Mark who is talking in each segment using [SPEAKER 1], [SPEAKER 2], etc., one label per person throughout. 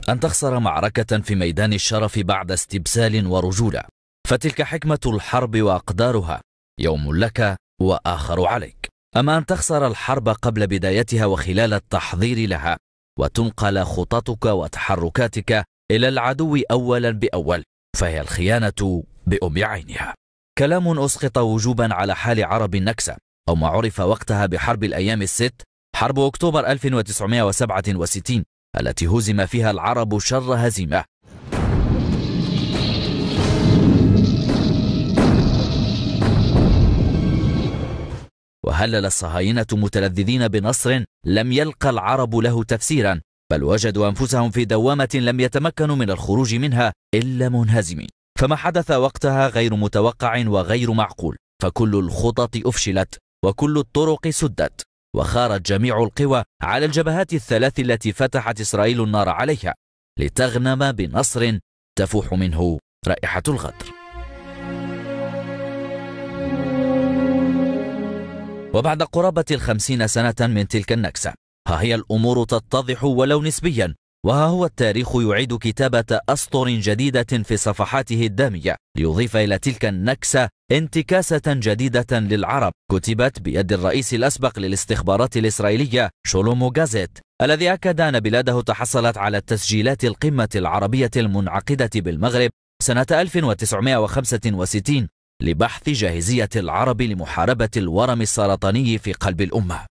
[SPEAKER 1] أن تخسر معركة في ميدان الشرف بعد استبسال ورجولة، فتلك حكمة الحرب وأقدارها، يوم لك وآخر عليك. أما أن تخسر الحرب قبل بدايتها وخلال التحضير لها، وتنقل خططك وتحركاتك إلى العدو أولا بأول، فهي الخيانة بأم عينها. كلام أسقط وجوبا على حال عرب النكسة، أو ما عرف وقتها بحرب الأيام الست، حرب أكتوبر 1967 التي هزم فيها العرب شر هزيمة. وهلل الصهاينة متلذذين بنصر لم يلقى العرب له تفسيرا، بل وجدوا أنفسهم في دوامة لم يتمكنوا من الخروج منها إلا منهزمين. فما حدث وقتها غير متوقع وغير معقول، فكل الخطط أفشلت وكل الطرق سدت، وخارت جميع القوى على الجبهات الثلاث التي فتحت إسرائيل النار عليها لتغنم بنصر تفوح منه رائحة الغدر. وبعد قرابة 50 سنة من تلك النكسة، ها هي الأمور تتضح ولو نسبيا، وها هو التاريخ يعيد كتابة أسطر جديدة في صفحاته الدامية ليضيف إلى تلك النكسة انتكاسة جديدة للعرب كتبت بيد الرئيس الأسبق للاستخبارات الإسرائيلية شولومو جازيت، الذي أكد أن بلاده تحصلت على تسجيلات القمة العربية المنعقدة بالمغرب سنة 1965 لبحث جاهزية العرب لمحاربة الورم السرطاني في قلب الأمة.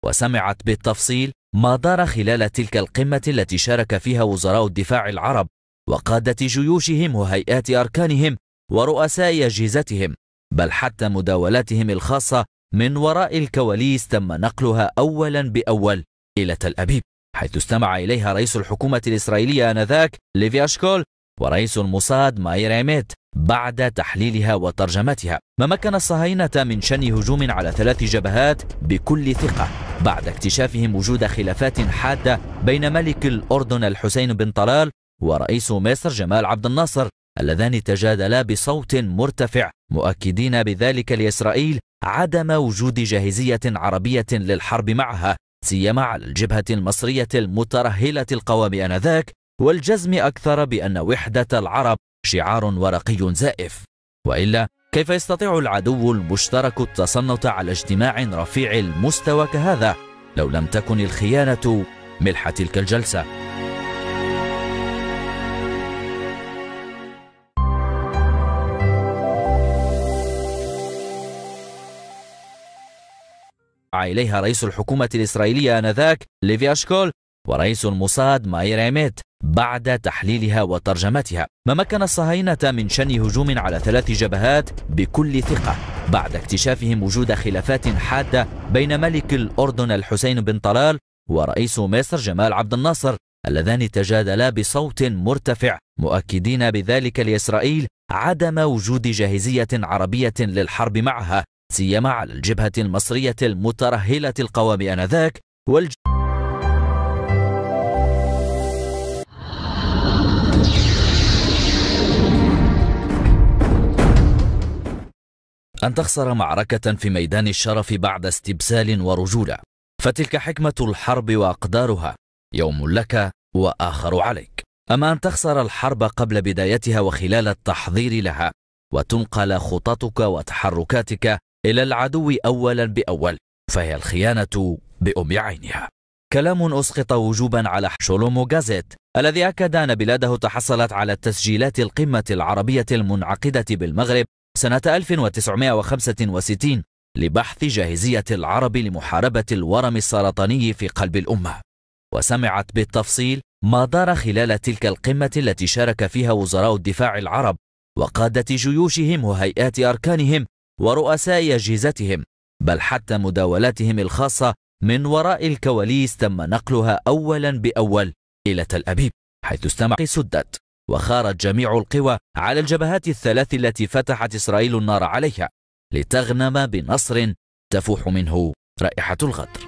[SPEAKER 1] وسمعت بالتفصيل ما دار خلال تلك القمة التي شارك فيها وزراء الدفاع العرب وقادة جيوشهم وهيئات أركانهم ورؤساء أجهزتهم، بل حتى مداولاتهم الخاصة من وراء الكواليس تم نقلها أولا بأول إلى تل أبيب، حيث استمع إليها رئيس الحكومة الإسرائيلية آنذاك ليفي أشكول ورئيس الموساد ماير عيميت بعد تحليلها وترجمتها. ما مكن الصهاينة من شن هجوم على 3 جبهات بكل ثقة بعد اكتشافهم وجود خلافات حادة بين ملك الأردن الحسين بن طلال ورئيس مصر جمال عبد الناصر، اللذان تجادلا بصوت مرتفع مؤكدين بذلك لإسرائيل عدم وجود جاهزية عربية للحرب معها، سيما على الجبهة المصرية المترهلة القوام آنذاك، والجزم أكثر بأن وحدة العرب شعار ورقي زائف. وإلا كيف يستطيع العدو المشترك التصنت على اجتماع رفيع المستوى كهذا لو لم تكن الخيانة ملح تلك الجلسة؟ إليها رئيس الحكومة الإسرائيلية آنذاك ليفي أشكول ورئيس الموساد ماير عيميت بعد تحليلها وترجمتها. ما مكن الصهاينة من شن هجوم على 3 جبهات بكل ثقة بعد اكتشافهم وجود خلافات حادة بين ملك الأردن الحسين بن طلال ورئيس مصر جمال عبد الناصر، اللذان تجادلا بصوت مرتفع مؤكدين بذلك لإسرائيل عدم وجود جاهزية عربية للحرب معها، سيما على الجبهة المصرية المترهلة القوام آنذاك أن تخسر معركة في ميدان الشرف بعد استبسال ورجولة، فتلك حكمة الحرب وأقدارها، يوم لك وآخر عليك. أما أن تخسر الحرب قبل بدايتها وخلال التحضير لها، وتنقل خططك وتحركاتك إلى العدو أولا بأول، فهي الخيانة بأم عينها. كلام أسقط وجوبا على شولومو جازيت، الذي أكد أن بلاده تحصلت على تسجيلات القمة العربية المنعقدة بالمغرب سنة 1965 لبحث جاهزية العرب لمحاربة الورم السرطاني في قلب الأمة. وسمعت بالتفصيل ما دار خلال تلك القمة التي شارك فيها وزراء الدفاع العرب وقادة جيوشهم وهيئات أركانهم ورؤساء أجهزتهم، بل حتى مداولاتهم الخاصة من وراء الكواليس تم نقلها أولا بأول إلى تل أبيب، حيث استمع سدت، وخارت جميع القوى على الجبهات الثلاث التي فتحت إسرائيل النار عليها لتغنم بنصر تفوح منه رائحة الغدر.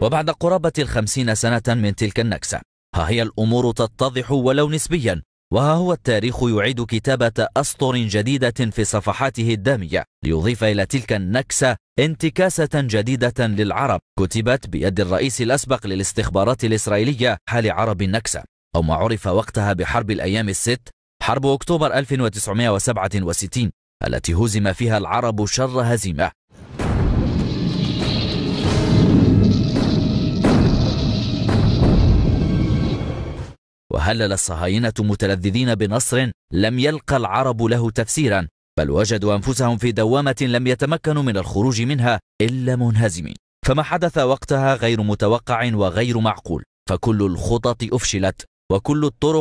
[SPEAKER 1] وبعد قرابة 50 سنة من تلك النكسة، ها هي الأمور تتضح ولو نسبيا، وها هو التاريخ يعيد كتابة أسطر جديدة في صفحاته الدامية ليضيف إلى تلك النكسة انتكاسة جديدة للعرب كتبت بيد الرئيس الأسبق للاستخبارات الإسرائيلية حال عرب النكسة، أو ما عرف وقتها بحرب الأيام الست، حرب أكتوبر 1967 التي هزم فيها العرب شر هزيمة. وهلل الصهاينة متلذذين بنصر لم يلقى العرب له تفسيرا، بل وجدوا أنفسهم في دوامة لم يتمكنوا من الخروج منها إلا منهزمين. فما حدث وقتها غير متوقع وغير معقول، فكل الخطط أفشلت وكل الطرق